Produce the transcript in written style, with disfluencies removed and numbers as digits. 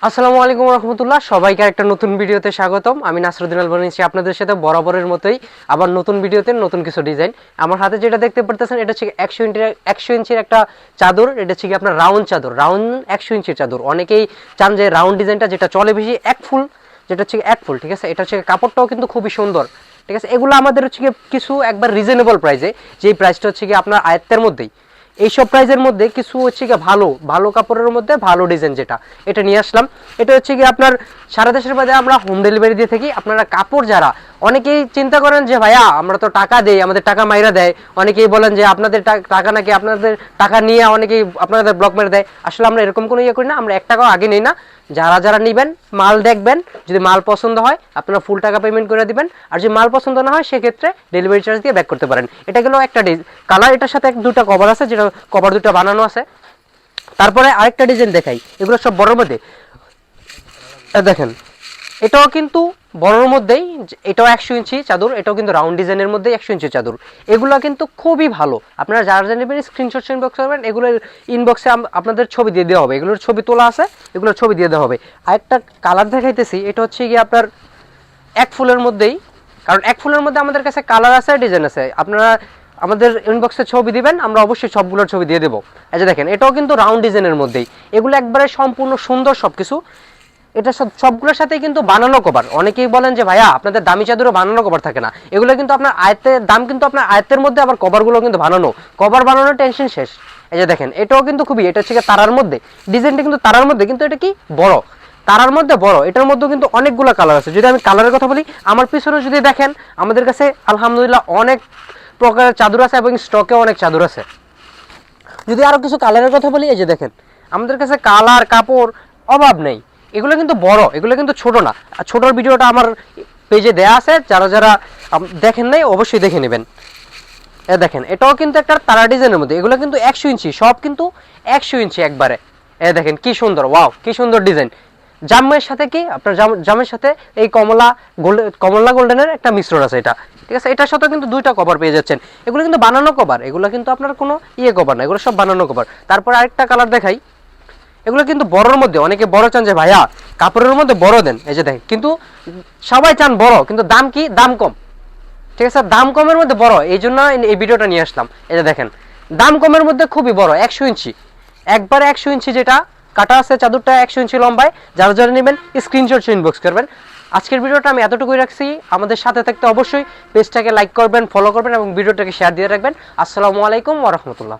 আসসালামু আলাইকুম রহমতুল্লাহ, সবাইকে একটা নতুন ভিডিওতে স্বাগতম। আমি নাসরুদ্দিন আল বলছি আপনাদের সাথে বরাবরের মতোই আবার নতুন ভিডিওতে নতুন কিছু ডিজাইন। আমার হাতে যেটা দেখতে পারতেছেন এটা হচ্ছে 100 ইঞ্চির একটা চাদর। এটা হচ্ছে আপনার রাউন্ড চাদর, রাউন্ড 100 ইঞ্চির চাদর। অনেকেই চান যে রাউন্ড ডিজাইনটা যেটা চলে বেশি এক ফুল, যেটা হচ্ছে এক ফুল, ঠিক আছে। এটা হচ্ছে কাপড়টাও কিন্তু খুবই সুন্দর, ঠিক আছে। এগুলো আমাদের হচ্ছে কিছু একবার রিজনেবল প্রাইসে, যেই প্রাইসটা হচ্ছে আপনার আয়ত্তের মধ্যেই। এইসব প্রাইজের মধ্যে কিছু হচ্ছে কি ভালো ভালো কাপড়ের মধ্যে ভালো ডিজাইন যেটা, এটা নিয়ে আসলাম। এটা হচ্ছে কি আপনার সারা দেশের মধ্যে আমরা হোম ডেলিভারি দিয়ে থাকি। আপনারা কাপড় যারা অনেকেই চিন্তা করেন যে ভাইয়া আমরা তো টাকা দেই, আমাদের টাকা মাইরা দেয়, অনেকেই বলেন যে আপনাদের টাকা নাকি আপনাদের টাকা নিয়ে অনেকেই আপনাদের ব্লক মেরে দেয়। আসলে আমরা এরকম কোনো ইয়ে করি না, আমরা 1 টাকাও আগে নেই না। যারা যারা নেবেন মাল দেখবেন, যদি মাল পছন্দ হয় আপনারা ফুল টাকা পেমেন্ট করে দিবেন, আর যদি মাল পছন্দ না হয় সেক্ষেত্রে ডেলিভারি চার্জ দিয়ে ব্যাক করতে পারেন। এটা গেল একটা কালার, এটার সাথে দুটো কভার আছে, যেটা কভার দুটো বানানো আছে। তারপরে আরেকটা ডিজাইন দেখাই, এগুলো সব বড়র মধ্যে দেখেন। এটাও কিন্তু বড়র মধ্যেই, এটাও 100 ইঞ্চি চাদর, এটাও কিন্তু রাউন্ড ডিজাইনের মধ্যে 100 ইঞ্চি চাদর। এগুলো কিন্তু খুবই ভালো। আপনারা যারা জানেন স্ক্রিনশট ইনবক্স করবেন, এগুলোর ইনবক্সে আপনাদের ছবি দিয়ে দেওয়া হবে, এগুলোর ছবি তোলা আছে, এগুলোর ছবি দিয়ে দেওয়া হবে। আরেকটা কালার দেখাইতেছি, এটা হচ্ছে কি আপনার এক ফুলের মধ্যেই, কারণ এক ফুলের মধ্যে আমাদের কাছে কালার আছে, ডিজাইন আছে। আপনারা আমাদের ইনবক্সে ছবি দিবেন, আমরা অবশ্যই সবগুলোর ছবি দিয়ে দেবো। এই যে দেখেন, এটাও কিন্তু রাউন্ড ডিজাইনের মধ্যেই। এগুলো একবারে সম্পূর্ণ সুন্দর সবকিছু। এটা সবগুলোর সাথে কিন্তু বানানো কভার। অনেকেই বলেন যে ভাইয়া আপনাদের দামি চাদরও বানানো কভার থাকে না, এগুলো কিন্তু আপনার আয়ত্তের দাম, কিন্তু আপনার আয়ত্তের মধ্যে আবার কভারগুলো কিন্তু বানানো, কভার বানানোর টেনশন শেষ। এই যে দেখেন, এটাও কিন্তু খুবই, এটা হচ্ছে তারার মধ্যে, ডিজাইনটা কিন্তু তারার মধ্যে, কিন্তু এটা কি বড়, তারার মধ্যে বড়। এটার মধ্যে কিন্তু অনেকগুলো কালার আছে। যদি আমি কালারের কথা বলি, আমার পিছনে যদি দেখেন, আমাদের কাছে আলহামদুলিল্লাহ অনেক প্রকারের চাদর আছে এবং স্টকে অনেক চাদর আছে। যদি আরো কিছু কালারের কথা বলি, এই যে দেখেন, আমাদের কাছে কালার কাপড় অভাব নেই। এগুলো কিন্তু বড়, এগুলো কিন্তু ছোট না। ছোটর ভিডিওটা আমার পেজে দেয়া আছে, যারা যারা দেখেন নাই অবশ্যই দেখে নেবেন। এ দেখেন, এটাও কিন্তু একটা তারা ডিজাইনের মধ্যে। এগুলো কিন্তু 100 ইঞ্চি, সব কিন্তু 100 ইঞ্চি একবারে। এ দেখেন কি সুন্দর, ওয়াও কি সুন্দর ডিজাইন। জামের সাথে কি আপনার জামের সাথে এই কমলা গোল্ডেনের একটা মিশ্রণ আছে এটা, ঠিক আছে। এটার সাথে কিন্তু দুইটা কভার পেয়ে যাচ্ছেন। এগুলো কিন্তু বানানো কভার, এগুলো কিন্তু আপনার কোনো কভার না, এগুলো সব বানানো কভার। তারপর আরেকটা কালার দেখাই, এগুলো কিন্তু বড়র মধ্যে। অনেকে বড় চান যে ভাইয়া কাপড়ের মধ্যে বড় দেন, এই যে দেখেন, কিন্তু সবাই চান বড়, কিন্তু দাম কি, দাম কম, ঠিক আছে। দাম কমের মধ্যে বড়, এই জন্য এই ভিডিওটা নিয়ে আসলাম। এই যে দেখেন, দাম কমের মধ্যে খুবই বড়, 100 ইঞ্চি, একবারে 100 ইঞ্চি যেটা কাটা আছে চাদরটা, 100 ইঞ্চি লম্বায়। যারা যারা নেবেন স্ক্রিনশট ইনবক্স করবেন। আজকের ভিডিওটা আমি এতটুকুই রাখছি। আমাদের সাথে থাকতে অবশ্যই পেজটাকে লাইক করবেন, ফলো করবেন এবং ভিডিওটাকে শেয়ার দিয়ে রাখবেন। আসসালামু আলাইকুম ওয়া রাহমাতুল্লাহ।